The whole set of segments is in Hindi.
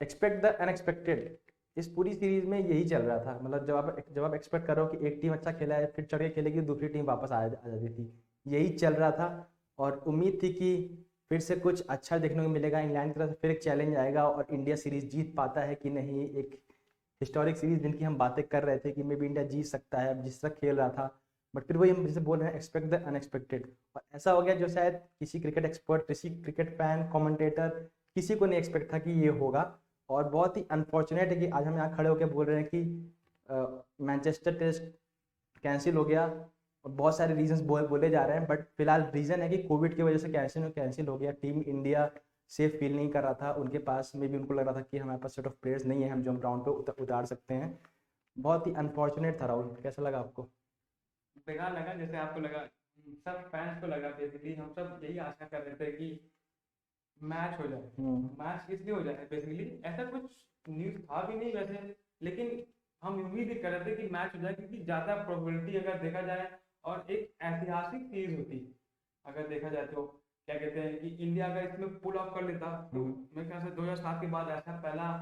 Expect the unexpected. इस पूरी सीरीज में यही चल रहा था, मतलब जब आप एक्सपेक्ट करो कि एक टीम अच्छा खेला है, फिर चढ़ के खेलेगी, दूसरी टीम वापस आ जाती थी, यही चल रहा था। और उम्मीद थी कि फिर से कुछ अच्छा देखने को मिलेगा, इंग्लैंड की तरफ से फिर एक चैलेंज आएगा और इंडिया सीरीज जीत पाता है कि नहीं। एक हिस्टोरिक सीरीज जिनकी हम बातें कर रहे थे कि मे बी इंडिया जीत सकता है जिस तरह खेल रहा था। बट फिर वही हम जैसे बोल रहे हैं, एक्सपेक्ट द अनएक्सपेक्टेड, और ऐसा हो गया जो शायद किसी क्रिकेट एक्सपर्ट, किसी क्रिकेट फैन, कमेंटेटर, किसी को नहीं एक्सपेक्ट था कि ये होगा। और बहुत ही अनफॉर्चुनेट है कि आज हम यहाँ खड़े होकर बोल रहे हैं कि मैनचेस्टर टेस्ट कैंसिल हो गया। और बहुत सारे रीजंस बोले जा रहे हैं, बट फिलहाल रीजन है कि कोविड की वजह से कैंसिल हो गया। टीम इंडिया सेफ फील नहीं कर रहा था, उनके पास में भी उनको लग रहा था कि हमारे पास सेट ऑफ प्लेयर्स नहीं है हम जो हम ग्राउंड पे उतार सकते हैं। बहुत ही अनफॉर्चुनेट था। राहुल, कैसा लगा आपको? बेकार लगा जैसे आपको लगा, सब फैंस को लगा। बेसिकली हम सब यही आशा कर रहे थे कि मैच हो जाए। हम्म। मैच इसलिए हो जाए, बेसिकली ऐसा कुछ न्यूज़ था भी नहीं वैसे, लेकिन हम उम्मीद ही कर रहे थे कि मैच हो जाए, क्योंकि ज़्यादा प्रोबेबिलिटी अगर देखा जाए और एक ऐतिहासिक सीरीज होती अगर देखा जाए तो, क्या कहते हैं कि इंडिया अगर इसमें पुल ऑफ कर लेता तो मेरे ख्याल से 2007 के बाद ऐसा पहला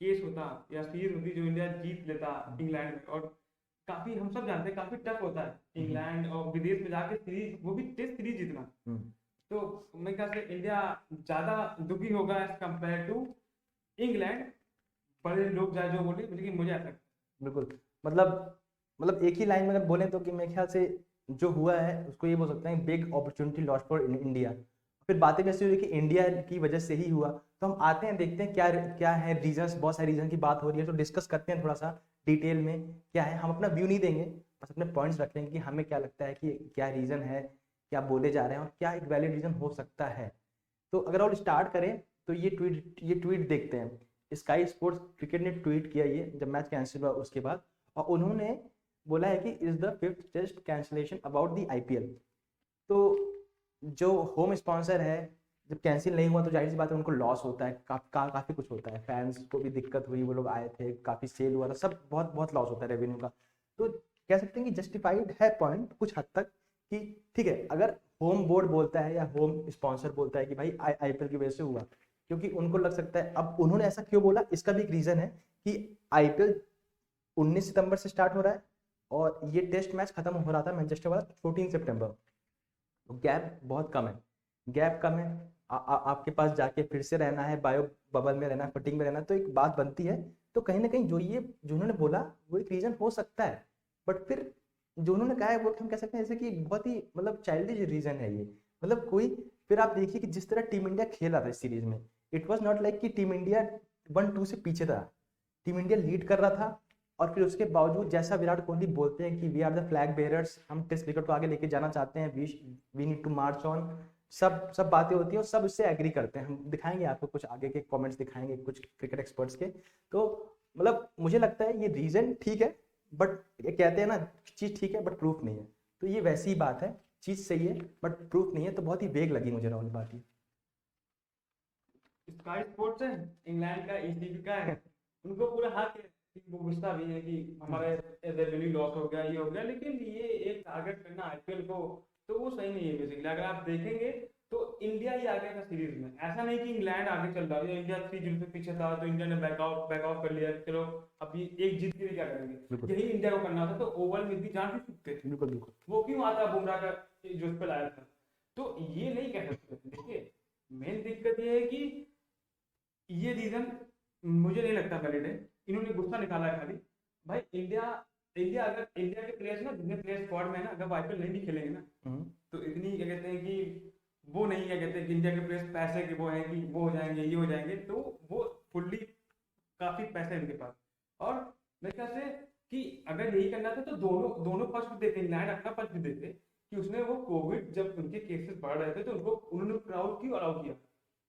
केस होता या सीरीज होती जो इंडिया जीत लेता इंग्लैंड में। और काफी हम सब जानते हैं काफी टफ होता है इंग्लैंड और विदेश में जाके सीरीज, वो भी टेस्ट सीरीज जीतना। तो मेरे ख्याल से इंडिया ज्यादा दुखी होगा एज कम्पेयर टू इंग्लैंड। बड़े लोग चाहे जो बोले, लेकिन मुझे ऐसा लगता बिल्कुल। मतलब मतलब एक ही लाइन में अगर बोले तो कि मेरे ख्याल से जो हुआ है उसको ये बोल सकते हैं, big opportunity lost for India. फिर बातें कैसे हुई कि इंडिया की वजह से ही हुआ। तो हम आते हैं, देखते हैं क्या क्या है रीजंस। बहुत सारे रीजन की बात हो रही है, तो डिस्कस करते हैं थोड़ा सा डिटेल में क्या है। हम अपना व्यू नहीं देंगे, बस अपने पॉइंट्स रख लेंगे कि हमें क्या लगता है कि क्या रीजन है, क्या बोले जा रहे हैं और क्या एक वैलिड रीजन हो सकता है। तो अगर और स्टार्ट करें तो ये ट्वीट देखते हैं। स्काई स्पोर्ट्स क्रिकेट ने ट्वीट किया ये जब मैच कैंसिल हुआ उसके बाद, और उन्होंने बोला है कि is the fifth test cancellation about the IPL. तो जो होम स्पॉन्सर है, जब कैंसिल नहीं हुआ तो जाहिर सी बात है उनको लॉस होता है, काफ़ी कुछ होता है। फैंस को भी दिक्कत हुई, वो लोग आए थे, काफ़ी सेल हुआ था, सब बहुत बहुत लॉस होता है रेवेन्यू का। तो कह सकते हैं कि जस्टिफाइड है पॉइंट कुछ हद तक कि ठीक है, अगर होम बोर्ड बोलता है या होम स्पॉन्सर बोलता है कि भाई आईपीएल की वजह से हुआ, क्योंकि उनको लग सकता है। अब उन्होंने ऐसा क्यों बोला, इसका भी एक रीजन है कि आईपीएल 19 सितंबर से स्टार्ट हो रहा है और ये टेस्ट मैच खत्म हो रहा था मैनचेस्टर वाला 14 सितंबर। तो गैप बहुत कम है, गैप कम है। आपके पास जाके फिर से रहना है, बायो बबल में रहना है, फटिंग में रहना है, तो एक बात बनती है। तो कहीं ना कहीं जो उन्होंने बोला वो एक रीजन हो सकता है। बट फिर जो उन्होंने कहा है वो हम कह सकते हैं जैसे कि बहुत ही मतलब चाइल्डिश रीजन है ये। मतलब कोई, फिर आप देखिए कि जिस तरह टीम इंडिया खेल रहा था इस सीरीज में, इट वॉज नॉट लाइक कि टीम इंडिया 1-2 से पीछे था। टीम इंडिया लीड कर रहा था। और फिर उसके बावजूद जैसा विराट कोहली बोलते हैं कि we are the flag bearers, हम टेस्ट क्रिकेट को आगे लेके जाना चाहते हैं, we need to march on. सब सब बातें होती हैं और सब इससे एग्री करते हैं। हम दिखाएंगे आपको कुछ आगे के कमेंट्स, दिखाएंगे कुछ क्रिकेट एक्सपर्ट्स के। तो मतलब मुझे लगता है ये रीजन ठीक है, बट ये कहते हैं ना, चीज ठीक है बट प्रूफ नहीं है। तो ये वैसी ही बात है, चीज सही है बट प्रूफ नहीं है। तो बहुत ही वेग लगी मुझे राहुल बात ये। है स्काई स्पोर्ट्स है, इंग्लैंड का, एसीबी का है, उनको पूरा हक है कि वो गुस्सा भी है कि हमारे रेवेन्यू लॉस हो गया, ये हो गया। लेकिन ये एक टारगेट करना आईपीएल को, तो वो सही नहीं है। बेसिकली अगर आप देखेंगे तो इंडिया ही आगे था सीरीज में। ऐसा नहीं कि इंग्लैंड आगे चल रहा है, इंडिया 3-0 पे पीछे था तो इंडिया ने बैकआउट कर लिया, चलो अभी एक जीत के लिए क्या बिल्कुल करेंगे। यही इंडिया को करना था तो ओवर में भी जान भी सकते थे। बिल्कुल बिल्कुल। वो क्यों आता बुमराह का जो उस पे लाया था। तो ये नहीं कह सकते। देखिए, मेन दिक्कत ये है कि ये रीजन मुझे नहीं लगता वैलिड है। इन्होंने गुस्सा निकाला है खाली। भाई इंडिया, अगर इंडिया के प्लेयर्स ना, जितने प्लेयर्स स्क्वाड में है ना, अगर आईपीएल नहीं भी खेलेंगे ना, तो इतनी क्या कहते हैं कि वो नहीं, क्या कहते हैं कि इंडिया के प्लेयर्स पैसे के वो हैं कि वो हो जाएंगे, ये हो जाएंगे। तो वो फुल्ली काफी पैसे हैं इनके पास। और मेरे ख्याल से कि अगर यही करना था तो दोनों दोनों पक्ष भी देते, इंग्लैंड अपना पक्ष भी देते कि उसने वो कोविड जब उनके केसेस बढ़ रहे थे तो उनको उन्होंने क्राउड क्यों अलाउ किया।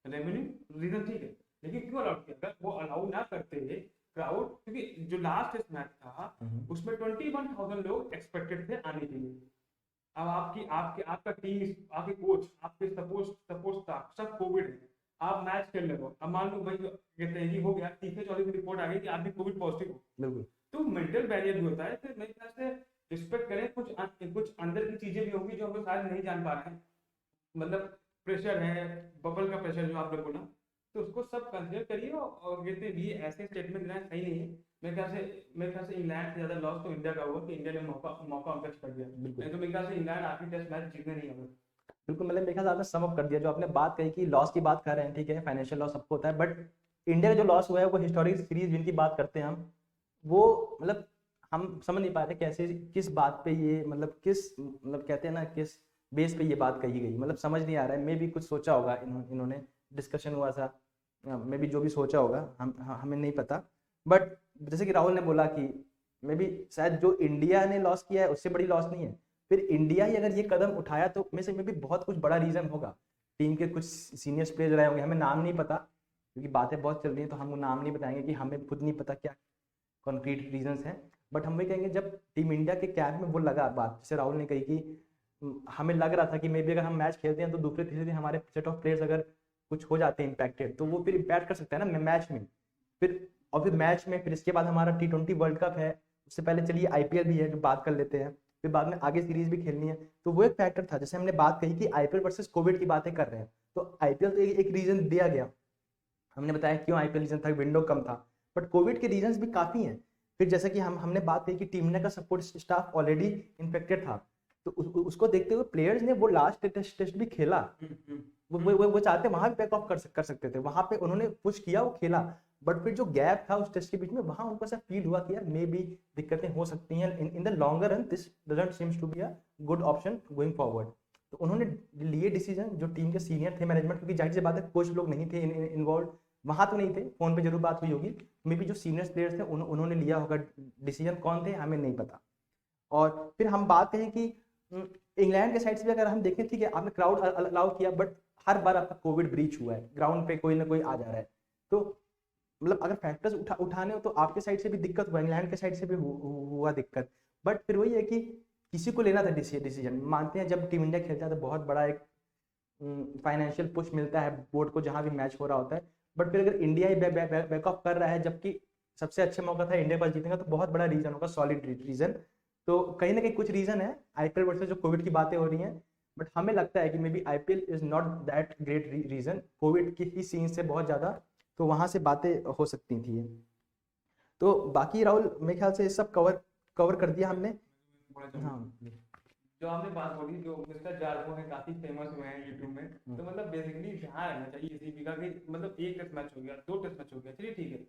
रेवेन्यू रीजन ठीक है, लेकिन क्यों अलाउ किया। अगर वो अलाउ ना करते क्राउड, क्योंकि जो लास्ट टेस्ट मैच था उसमें 21,000 लोग एक्सपेक्टेड थे आने के लिए। अब आपकी आपके आपका टीम, आपके कोच, आपके सपोर्ट सपोर्ट स्टाफ सब कोविड है, आप मैच खेल रहे हो। अब मान लो भाई कहते हैं कि हो गया, तीसरे चौथे की रिपोर्ट आ गई कि आप भी कोविड पॉजिटिव हो, बिल्कुल तो मेंटल बैरियर भी होता है। फिर मेरे ख्याल से रिस्पेक्ट करें, कुछ अंदर की चीजें भी होंगी जो हम लोग शायद नहीं जान पा रहे हैं। मतलब प्रेशर है, बबल का प्रेशर जो आपने बोला, तो उसको सब कंसिडर करिए और कहते हैं ये ऐसे स्टेटमेंट देना सही नहीं है। मेरे ख्याल से इंग्लैंड से ज्यादा लॉस तो इंडिया का हुआ कि इंडिया ने मौका मौका उनका छड़ दिया। बिल्कुल नहीं तो मेरे ख्याल से इंग्लैंड आखिरी टेस्ट मैच जीतने नहीं होगा। बिल्कुल, मतलब मेरे ख्याल से आपने सम अप कर दिया। जो आपने बात कही कि लॉस की बात कर रहे हैं, ठीक है, फाइनेंशियल लॉस सबको होता है, बट इंडिया का जो लॉस हुआ है वो हिस्टोरिक सीरीज जिनकी बात करते हैं हम, वो मतलब हम समझ नहीं पा रहे कैसे, किस बात पे ये, मतलब किस, मतलब कहते हैं ना, किस बेस पे ये बात कही गई, मतलब समझ नहीं आ रहा है। मे भी कुछ सोचा होगा इन्होंने, डिस्कशन हुआ था, मे भी जो भी सोचा होगा हमें नहीं पता। बट जैसे कि राहुल ने बोला कि मे भी शायद जो इंडिया ने लॉस किया है उससे बड़ी लॉस नहीं है, फिर इंडिया ही अगर ये कदम उठाया तो में से में भी बहुत कुछ बड़ा रीजन होगा। टीम के कुछ सीनियर प्लेयर रहे होंगे, हमें नाम नहीं पता क्योंकि बातें बहुत चल रही हैं, तो हम नाम नहीं बताएंगे कि हमें खुद नहीं पता क्या कॉन्क्रीट रीजंस हैं। बट हम ये कहेंगे जब टीम इंडिया के कैंप में वो लगा बात, जैसे राहुल ने कही कि हमें लग रहा था कि मे बी अगर हम मैच खेलते हैं तो दूसरे तीसरे दिन हमारे सेट ऑफ प्लेयर्स अगर कुछ हो जाते हैं इम्पैक्टेड, तो वो फिर इम्पैक्ट कर सकता है ना मैच में। फिर और फिर मैच में, फिर इसके बाद हमारा T20 वर्ल्ड कप है, उससे पहले चलिए IPL भी है जो बात कर लेते हैं, फिर बाद में आगे सीरीज भी खेलनी है। तो वो एक फैक्टर था। जैसे हमने बात कही कि IPL वर्सेस कोविड की बातें कर रहे हैं, तो IPL तो एक रीजन दिया गया, हमने बताया क्यों IPL रीजन था, विंडो कम था, बट कोविड के रीजंस भी काफी हैं। फिर जैसे कि हमने बात कही कि टीम इंडिया का सपोर्ट स्टाफ ऑलरेडी इन्फेक्टेड था, तो उसको देखते हुए प्लेयर्स ने वो लास्ट टेस्ट भी खेला। वो चाहते वहां भी बैक ऑफ कर सकते थे, वहां पे उन्होंने पुश किया, वो खेला। बट फिर जो गैप था उस टेस्ट के बीच में, वहां उनको ऐसा फील हुआ कि यार मे बी दिक्कतें हो सकती हैं in the longer run, this doesn't seems to be a good option going forward. तो उन्होंने लिए डिसीजन, जो टीम के सीनियर थे, मैनेजमेंट, क्योंकि जाहिर सी बात है कोच लोग नहीं थे इन्वॉल्व, वहां तो नहीं थे, फोन पे जरूर बात हुई होगी, मे बी जो सीनियर प्लेयर्स थे उन्होंने लिया होगा डिसीजन। कौन थे हमें नहीं पता। और फिर हम बात कहें कि इंग्लैंड के साइड से भी अगर हम देखें, ठीक है आपने क्राउड अलाउ किया, बट हर बार आपका कोविड ब्रीच हुआ है, ग्राउंड पे कोई ना कोई आ जा रहा है। तो मतलब अगर फैक्टर्स उठाने हो तो आपके साइड से भी दिक्कत हुआ, इंग्लैंड के साइड से भी हुआ दिक्कत। बट फिर वही है कि किसी को लेना था डिसीजन। मानते हैं जब टीम इंडिया खेलता है तो बहुत बड़ा एक फाइनेंशियल पुश मिलता है बोर्ड को जहां भी मैच हो रहा होता है। बट फिर अगर इंडिया ही बैक ऑफ कर रहा है, जबकि सबसे अच्छा मौका था इंडिया पर जीतने का, तो बहुत बड़ा रीजन होगा, सॉलिड रीजन। तो कहीं ना कहीं कुछ रीजन है IPL वर्सेस जो कोविड की बातें हो रही हैं, बट हमें लगता है कि may be IPL is not that great reason, Covid की ही सीन से बहुत ज्यादा, तो वहां से बातें हो सकती थी। तो बाकी राहुल मेरे ख्याल से सब कवर कर दिया हमने। बोलना चाहूंगा हाँ। जो आपने बात बोली, जो मिस्टर जार्को है काफी फेमस हुए हैं यूट्यूब में, तो मतलब बेसिकली ध्यान रहना चाहिए इसी भी का कि मतलब एक टेस्ट मैच हो गया, दो टेस्ट मैच हो गया, चलिए ठीक है,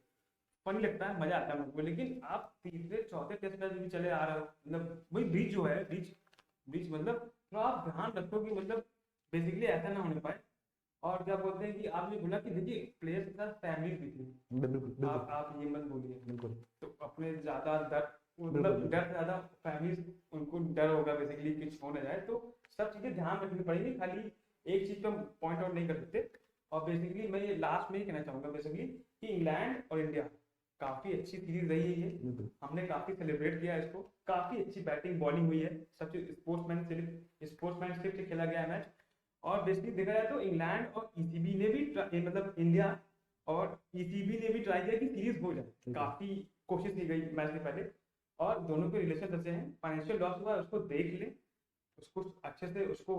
फनी लगता है, मजा आता है मुझको, लेकिन आप तीसरे चौथे टेस्ट मैच भी चले आ रहे हो, मतलब वही ब्रिज जो है, ब्रिज ब्रिज मतलब, तो आप ध्यान रखो कि मतलब बेसिकली ऐसा ना होने पाए। और क्या बोलते हैं कि आपने बोला कि देखिए प्लेयर्स के साथ फैमिली भी थी, बिल्कुल बिल्कुल आप ये मत बोलिए, बिल्कुल तो अपने ज्यादा डर, बिल्कुल मतलब बिल्कुल डर से ज्यादा फैमिली उनको डर होगा बेसिकली कुछ हो ना जाए, तो सब चीजें ध्यान रखनी पड़ेगी, खाली एक चीज पे पॉइंट आउट नहीं कर सकते। और बेसिकली मैं ये लास्ट में ही कहना चाहूंगा बेसिकली कि इंग्लैंड और इंडिया काफी अच्छी सीरीज रही है ये, बिल्कुल हमने काफी सेलिब्रेट किया इसको, काफी अच्छी बैटिंग बॉलिंग हुई है, सबसे स्पोर्ट्समैनशिप से खेला गया है मैच। और बेसिकली देखा जाए तो इंग्लैंड और ECB ने भी मतलब इंडिया और ECB ने भी ट्राई किया कि सीरीज हो जाए, काफी कोशिश की गई मैच से पहले, और दोनों के रिलेशन अच्छे हैं, फाइनेंशियल लॉस हुआ है उसको देख ले, उसको अच्छे से उसको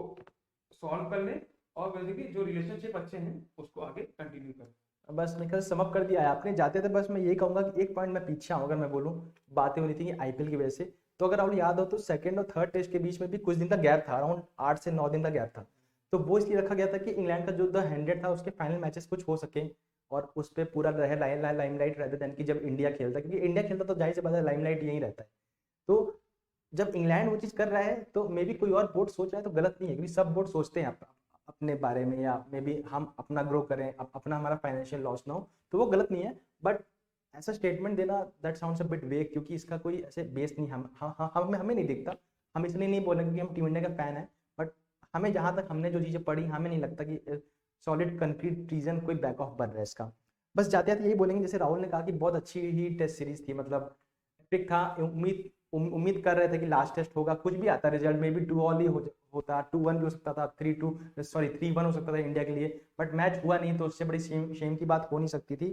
सॉल्व कर ले, और बेसिकली जो रिलेशनशिप अच्छे हैं उसको आगे कंटिन्यू कर। बस मेरे ख्याल से समअप कर दिया है आपने जाते थे। बस मैं यही कहूंगा कि एक पॉइंट मैं पीछे आऊँ, अगर मैं बोलूँ, बातें हो रही थी कि IPL की वजह से, तो अगर आपको याद हो तो सेकंड और थर्ड टेस्ट के बीच में भी कुछ दिन का गैप था, अराउंड 8 से 9 दिन का गैप था। तो वो इसलिए रखा गया था कि इंग्लैंड का जो द 100 था उसके फाइनल मैचेस कुछ हो सके और उस पर पूरा रहे लाइमलाइट रहते दैन कि जब इंडिया खेलता, क्योंकि इंडिया खेलता तो जाहिर सी बात है लाइमलाइट यही रहता है। तो जब इंग्लैंड वो चीज कर रहा है तो मे बी कोई और बोर्ड सोच रहा है तो गलत नहीं है, क्योंकि सब बोर्ड सोचते हैं अपने बारे में, या मे बी हम अपना ग्रो करें, अपना हमारा फाइनेंशियल लॉस ना हो, तो वो गलत नहीं है। बट ऐसा स्टेटमेंट देना दैट साउंड्स अ बिट वेग, क्योंकि इसका कोई ऐसे बेस नहीं, हमें नहीं दिखता। हम इसलिए नहीं बोल रहे क्योंकि हम टीम इंडिया का फैन है, बट हमें जहां तक हमने जो चीजें पढ़ी, हमें नहीं लगता कि सॉलिड कंक्रीट रीजन कोई बैक ऑफ बन रहा है इसका। बस जाते जाते यही बोलेंगे, जैसे राहुल ने कहा कि बहुत अच्छी ही टेस्ट सीरीज थी, मतलब एपिक था। उम्मीद कर रहे थे कि लास्ट टेस्ट होगा, कुछ भी आता रिजल्ट में भी 2-2 ही होता, 2-1 भी हो सकता था, 3-1 हो सकता था इंडिया के लिए, बट मैच हुआ नहीं, तो उससे बड़ी शेम की बात हो नहीं सकती थी।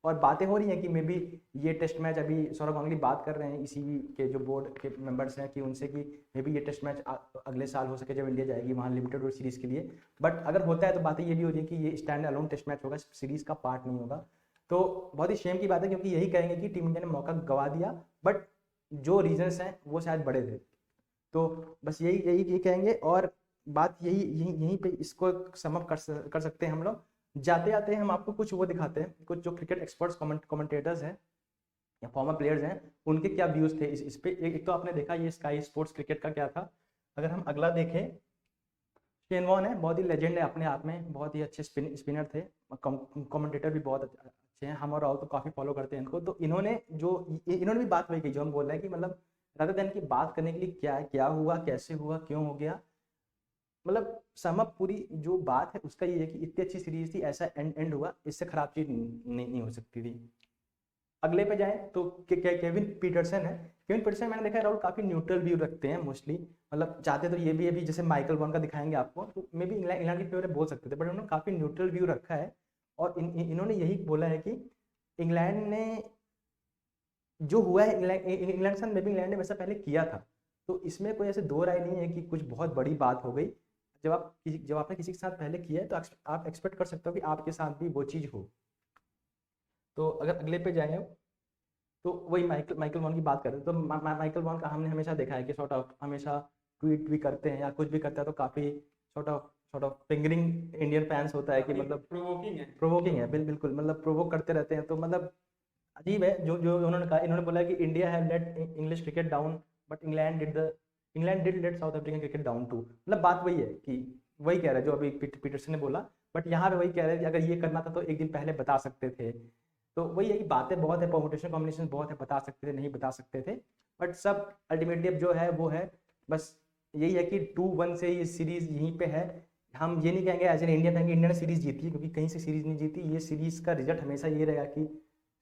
और बातें हो रही हैं कि मे बी ये टेस्ट मैच, अभी सौरव गांगुली बात कर रहे हैं इसी के जो बोर्ड के मेंबर्स हैं कि उनसे कि मे बी ये टेस्ट मैच अगले साल हो सके जब इंडिया जाएगी वहाँ लिमिटेड और सीरीज़ के लिए। बट अगर होता है तो बातें ये भी हो रही है कि ये स्टैंड अलोन टेस्ट मैच होगा, सीरीज़ का पार्ट नहीं होगा। तो बहुत ही शेम की बात है, क्योंकि यही कहेंगे कि टीम इंडिया ने मौका गवा दिया, बट जो रीजंस हैं वो शायद बड़े थे। तो बस यही यही यही कहेंगे, और बात यही यही यहीं पे इसको समअप कर सकते हैं हम लोग। जाते जाते हम आपको कुछ वो दिखाते हैं, कुछ जो क्रिकेट एक्सपर्ट्स कमेंटेटर्स हैं या फॉर्मर प्लेयर्स हैं, उनके क्या व्यूज़ थे इस पे। एक तो आपने देखा ये स्काई स्पोर्ट्स क्रिकेट का क्या था। अगर हम अगला देखें, शेन वॉर्न है, बहुत ही लेजेंड है अपने आप में, बहुत ही अच्छे स्पिनर थे, कमेंटेटर भी बहुत अच्छे हैं। हम और राहुल तो काफ़ी फॉलो करते हैं इनको। तो इन्होंने भी बात वही की जो हम बोल रहे हैं कि मतलब रादर देन की बात करने के लिए क्या क्या हुआ, कैसे हुआ, क्यों हो गया, मतलब समअप पूरी जो बात है उसका ये है कि इतनी अच्छी सीरीज थी, ऐसा एंड हुआ, इससे खराब चीज नहीं हो सकती थी। अगले पे जाएं तो केविन पीटरसन है। केविन पीटरसन मैंने देखा है राहुल काफी न्यूट्रल व्यू रखते हैं मोस्टली, मतलब चाहते तो ये भी अभी जैसे माइकल वॉन का दिखाएंगे आपको, तो मे बी इंग्लैंड के फेवर बोल सकते थे, बट उन्होंने काफी न्यूट्रल व्यू रखा है। और इन्होंने यही बोला है कि इंग्लैंड ने जो हुआ है, इंग्लैंड के साथ मे बी इंग्लैंड ने वैसा पहले किया था। तो इसमें कोई ऐसे दो राय नहीं है कि कुछ बहुत बड़ी बात हो गई। जब आपने किसी के साथ पहले किया है तो आप एक्सपेक्ट कर सकते हो कि आपके साथ भी वो चीज़ हो। तो अगर अगले पे जाएं तो वही माइकल वॉन की बात करें तो माइकल वॉन का हमने हमेशा देखा है कि सॉर्ट ऑफ हमेशा ट्वीट भी करते हैं या कुछ भी करता है तो काफ़ी sort of fingering Indian fans होता है कि मतलब प्रोवोकिंग है, बिल्कुल मतलब प्रोवोक करते रहते हैं। तो मतलब अजीब है जो जो उन्होंने कहा। इन्होंने बोला कि India have let English cricket down, but England did let South African cricket down too. मतलब बात वही है कि वही कह रहा है जो अभी पीटरसन ने बोला, बट यहाँ पे वही कह रहे हैं कि अगर ये करना था तो एक दिन पहले बता सकते थे। तो वही है कि बातें बहुत है, परमुटेशन कॉम्बिनेशन बहुत है, बता सकते थे, नहीं बता सकते थे, बट सब अल्टीमेटली अब जो है वो है। बस यही है कि 2-1 से ये सीरीज यहीं पे है। हम ये नहीं कहेंगे एज एन इंडियन कहेंगे इंडिया ने सीरीज जीती है, क्योंकि कहीं से सीरीज नहीं जीती। ये सीरीज का रिजल्ट हमेशा ये रहेगा कि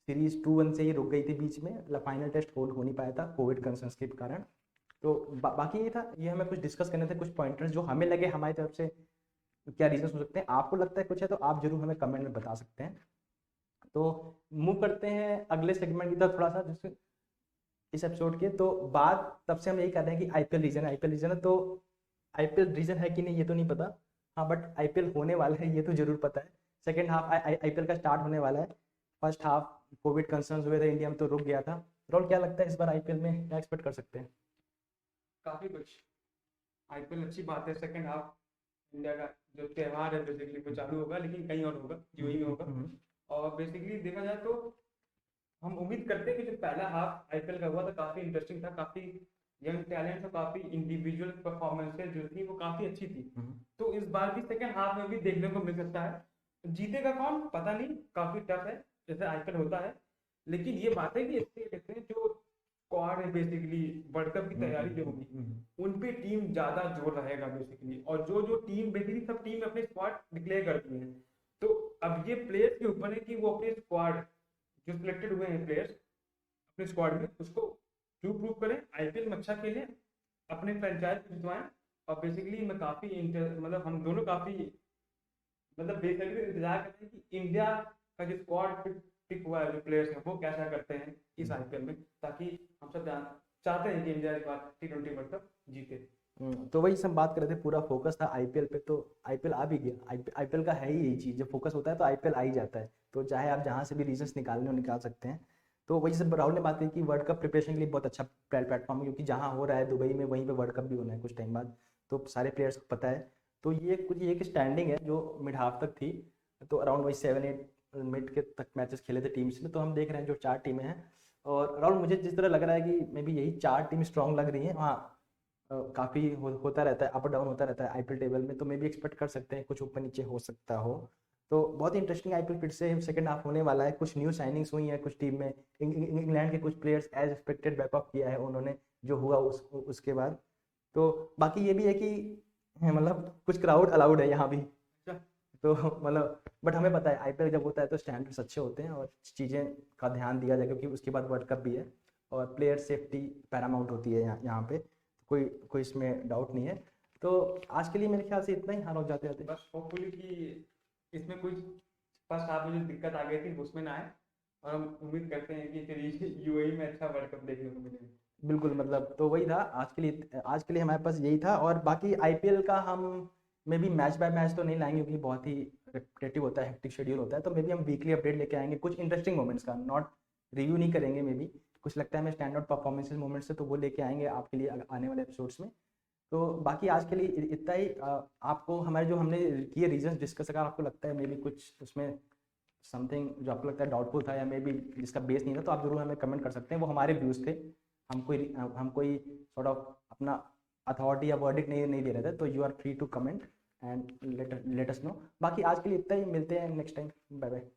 सीरीज 2-1 से ही रुक गई थी बीच में, मतलब फाइनल टेस्ट होल्ड हो नहीं पाया था कोविड कंसर्न्स के कारण। तो बाकी ये था, ये हमें कुछ डिस्कस करने थे, कुछ पॉइंटर्स जो हमें लगे हमारी तरफ से क्या रीजन हो सकते हैं। आपको लगता है कुछ है तो आप जरूर हमें कमेंट में बता सकते हैं। तो मूव करते हैं अगले सेगमेंट की तरफ थोड़ा सा, जैसे इस एपिसोड के। तो बात तब से हम यही कर रहे हैं कि आईपीएल रीजन है। तो आईपीएल रीजन है कि नहीं ये तो नहीं पता, हाँ बट आईपीएल होने वाला है ये तो जरूर पता है। सेकेंड हाफ आईपीएल का स्टार्ट होने वाला है। फर्स्ट हाफ कोविड कंसर्न्स हुए थे इंडिया में तो रुक गया था। रोल क्या लगता है इस बार आईपीएल में क्या एक्सपेक्ट कर सकते हैं? काफी कुछ। आईपीएल अच्छी बात है। सेकंड हाफ इंडिया का जो त्योहार है बेसिकली वो चालू होगा, लेकिन कहीं और होगा, यूएई में होगा। और बेसिकली देखा जाए तो हम उम्मीद करते हैं कि जो पहला हाफ आईपीएल का हुआ था काफी इंटरेस्टिंग था, काफी यंग टैलेंट और काफी इंडिविजुअल परफॉर्मेंसेज जो थी वो काफी अच्छी थी। तो इस बार भी सेकंड हाफ में भी देखने को मिल सकता है। जीतेगा कौन पता नहीं, काफी टफ है जैसे आईपीएल होता है। लेकिन ये बात है कि इससे कहते हैं जो स्क्वाड है बेसिकली वर्ल्ड कप की तैयारी जो होगी उन पे टीम ज्यादा जोर रहेगा बेसिकली। और जो जो टीम बेसिकली सब टीम अपने स्क्वाड डिक्लेयर करती है, तो अब ये प्लेयर्स के ऊपर है कि वो अपने स्क्वाड जो सिलेक्टेड हुए हैं प्लेयर्स अपने स्क्वाड में उसको प्रूव करें, आईपीएल में अच्छा खेलें, अपने फ्रेंचाइज को जितवाएं। और बेसिकली मैं काफी मतलब हम दोनों काफी मतलब बेसिकली इंतजार करते हैं कि इंडिया का जो स्क्वाड पिक हुआ है, जो प्लेयर्स हैं वो कैसा करते हैं इस आईपीएल में, ताकि हम सब चाहते हैं कि इंडिया इस बार T20 वर्ल्ड कप जीते। तो वही सब बात कर रहे थे, पूरा फोकस था आईपीएल पे। तो आईपीएल आ भी गया। आईपीएल का है ही यही चीज़, जब फोकस होता है तो आईपीएल आ ही जाता है। तो चाहे आप जहाँ से भी रीजंस निकालने हो निकाल सकते हैं। तो वही सब राहुल ने बात की कि वर्ल्ड कप प्रिपरेशन के लिए बहुत अच्छा प्लेटफॉर्म है, क्योंकि जहाँ हो रहा है दुबई में वहीं पे वर्ल्ड कप भी होना है कुछ टाइम बाद, तो सारे प्लेयर्स को पता है। तो ये एक स्टैंडिंग है जो मिड हाफ तक थी। तो अराउंड वही 7-8 मिड के तक मैचेस खेले थे टीम्स ने। तो हम देख रहे हैं जो 4 टीमें हैं, और राहुल मुझे जिस तरह लग रहा है कि मे बी यही 4 टीम स्ट्रॉन्ग लग रही हैं। हाँ, काफ़ी होता रहता है, अप डाउन होता रहता है आईपीएल टेबल में, तो मे भी एक्सपेक्ट कर सकते हैं कुछ ऊपर नीचे हो सकता हो। तो बहुत ही इंटरेस्टिंग आईपीएल फिर से सेकंड हाफ होने वाला है। कुछ न्यू साइनिंग्स हुई हैं कुछ टीम में। इंग्लैंड के कुछ प्लेयर्स एज एक्सपेक्टेड बैकअप किया है उन्होंने, जो हुआ उसके बाद। तो बाकी ये भी है कि मतलब कुछ क्राउड अलाउड है यहाँ भी। तो मतलब बट हमें पता है आईपीएल जब होता है तो स्टैंडर्ड्स अच्छे होते हैं और चीज़ें का ध्यान दिया जाए, क्योंकि उसके बाद वर्ल्ड कप भी है और प्लेयर सेफ्टी पैरामाउंट होती है यहाँ पे। कोई कोई इसमें डाउट नहीं है। तो आज के लिए मेरे ख्याल से इतना ही, हार हो जाते जाते। बस होपफुली कि इसमें कुछ फर्स्ट हाफ में जो दिक्कत आ गई थी उसमें ना आए, और हम उम्मीद करते हैं कि फिर यूएई में अच्छा वर्ल्ड कप देखने को मिलेगा। बिल्कुल, मतलब तो वही था आज के लिए हमारे पास यही था। और बाकी आईपीएल का हम may be match by match तो नहीं लाएंगे क्योंकि बहुत ही रिपीटेटिव होता है, हेक्टिक शेड्यूल होता है। तो मे बी हम वीकली अपडेट लेके आएंगे कुछ इंटरेस्टिंग मोमेंट्स का, नॉट रिव्यू नहीं करेंगे। मे बी कुछ लगता है हमें स्टैंड आउट परफॉर्मेंसेज मोमेंट्स है तो वो लेके आएंगे आपके लिए आने वाले एपिसोड्स में। तो बाकी आज के लिए इतना ही। आपको हमारे जो हमने किए रीजंस डिस्कस, अगर आपको लगता है मे बी कुछ उसमें समथिंग जो आपको लगता है डाउटफुल था या मे बी जिसका बेस नहीं था, तो आप जरूर हमें कमेंट कर सकते हैं। वो हमारे व्यूज़ थे, हम कोई सॉर्ट ऑफ अपना अथॉरिटी या वर्डिक्ट नहीं दे रहे थे। तो you are free to comment and let us know. बाकी आज के लिए इतना ही, मिलते हैं नेक्स्ट टाइम। Bye bye.